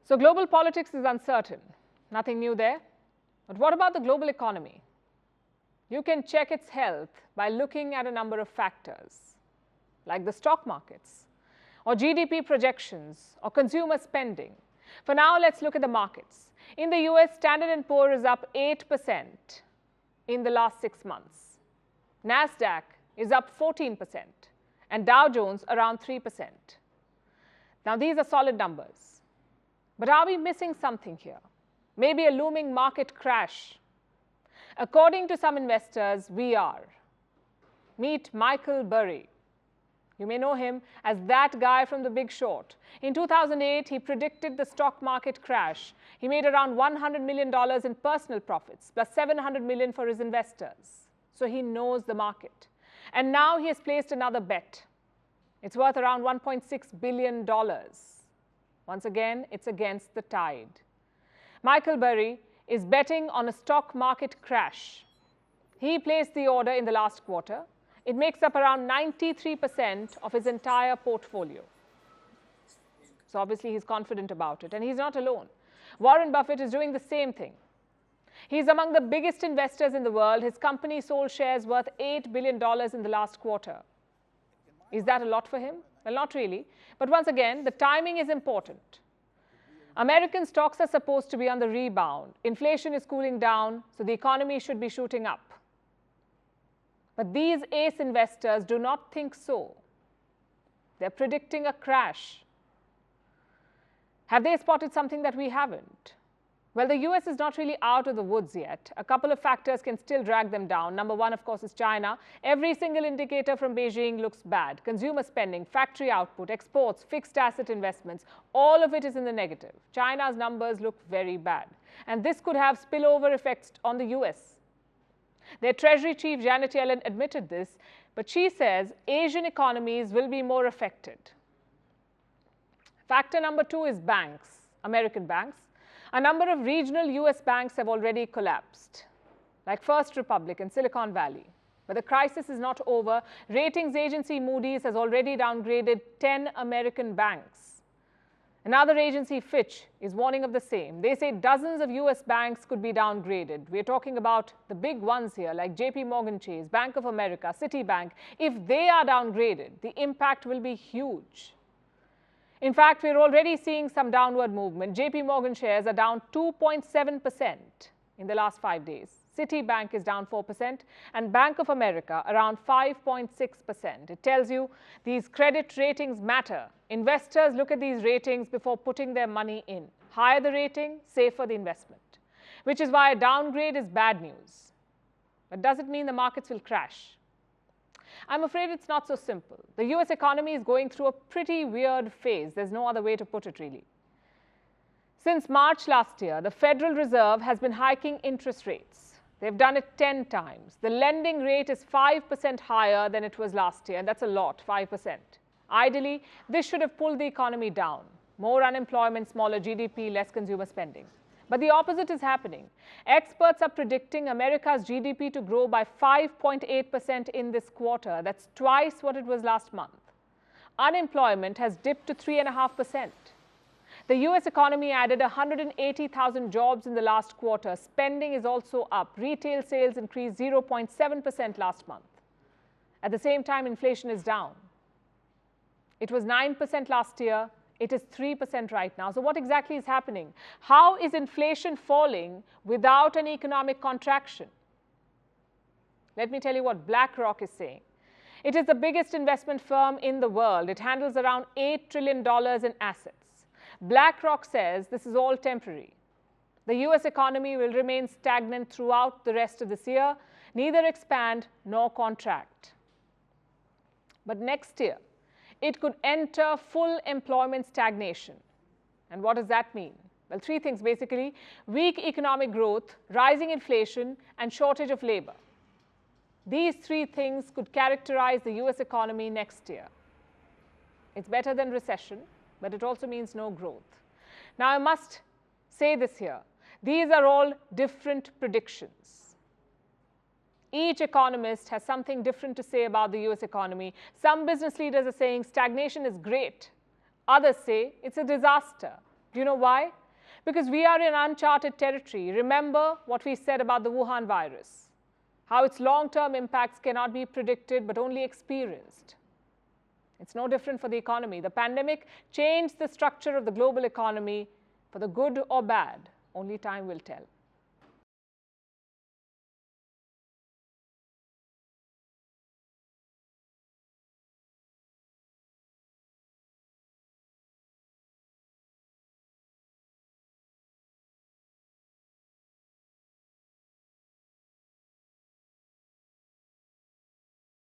So global politics is uncertain. Nothing new there. But what about the global economy? You can check its health by looking at a number of factors, like the stock markets, or GDP projections, or consumer spending. For now, let's look at the markets. In the US, Standard & Poor is up 8% in the last 6 months. NASDAQ is up 14%, and Dow Jones around 3%. Now, these are solid numbers. But are we missing something here? Maybe a looming market crash. According to some investors, we are. Meet Michael Burry. You may know him as that guy from The Big Short. In 2008, he predicted the stock market crash. He made around $100 million in personal profits, plus $700 million for his investors. So he knows the market. And now he has placed another bet. It's worth around $1.6 billion. Once again, it's against the tide. Michael Burry is betting on a stock market crash. He placed the order in the last quarter. It makes up around 93% of his entire portfolio. So obviously he's confident about it, and he's not alone. Warren Buffett is doing the same thing. He's among the biggest investors in the world. His company sold shares worth $8 billion in the last quarter. Is that a lot for him? Well, not really. But once again, the timing is important. American stocks are supposed to be on the rebound. Inflation is cooling down, so the economy should be shooting up. But these ace investors do not think so. They're predicting a crash. Have they spotted something that we haven't? Well, the US is not really out of the woods yet. A couple of factors can still drag them down. Number one, of course, is China. Every single indicator from Beijing looks bad. Consumer spending, factory output, exports, fixed asset investments, all of it is in the negative. China's numbers look very bad. And this could have spillover effects on the US. Their Treasury Chief, Janet Yellen, admitted this, but she says Asian economies will be more affected. Factor number two is banks, American banks. A number of regional US banks have already collapsed, like First Republic and Silicon Valley. But the crisis is not over. Ratings agency Moody's has already downgraded 10 American banks. Another agency, Fitch, is warning of the same. They say dozens of US banks could be downgraded. We're talking about the big ones here, like JP Morgan Chase, Bank of America, Citibank. If they are downgraded, the impact will be huge. In fact, we're already seeing some downward movement. JP Morgan shares are down 2.7% in the last 5 days. Citibank is down 4%, and Bank of America around 5.6%. It tells you these credit ratings matter. Investors look at these ratings before putting their money in. Higher the rating, safer the investment, which is why a downgrade is bad news. But does it mean the markets will crash? I'm afraid it's not so simple. The US economy is going through a pretty weird phase. There's no other way to put it, really. Since March last year, the Federal Reserve has been hiking interest rates. They've done it 10 times. The lending rate is 5% higher than it was last year, and that's a lot, 5%. Ideally, this should have pulled the economy down. More unemployment, smaller GDP, less consumer spending. But the opposite is happening. Experts are predicting America's GDP to grow by 5.8% in this quarter. That's twice what it was last month. Unemployment has dipped to 3.5%. The US economy added 180,000 jobs in the last quarter. Spending is also up. Retail sales increased 0.7% last month. At the same time, inflation is down. It was 9% last year. It is 3% right now. So what exactly is happening? How is inflation falling without an economic contraction? Let me tell you what BlackRock is saying. It is the biggest investment firm in the world. It handles around $8 trillion in assets. BlackRock says this is all temporary. The US economy will remain stagnant throughout the rest of this year, neither expand nor contract. But next year, it could enter full employment stagnation. And what does that mean? Well, three things basically: weak economic growth, rising inflation, and shortage of labor. These three things could characterize the US economy next year. It's better than recession, but it also means no growth. Now, I must say this here. These are all different predictions. Each economist has something different to say about the US economy. Some business leaders are saying stagnation is great. Others say it's a disaster. Do you know why? Because we are in uncharted territory. Remember what we said about the Wuhan virus, how its long-term impacts cannot be predicted but only experienced. It's no different for the economy. The pandemic changed the structure of the global economy for the good or bad. Only time will tell.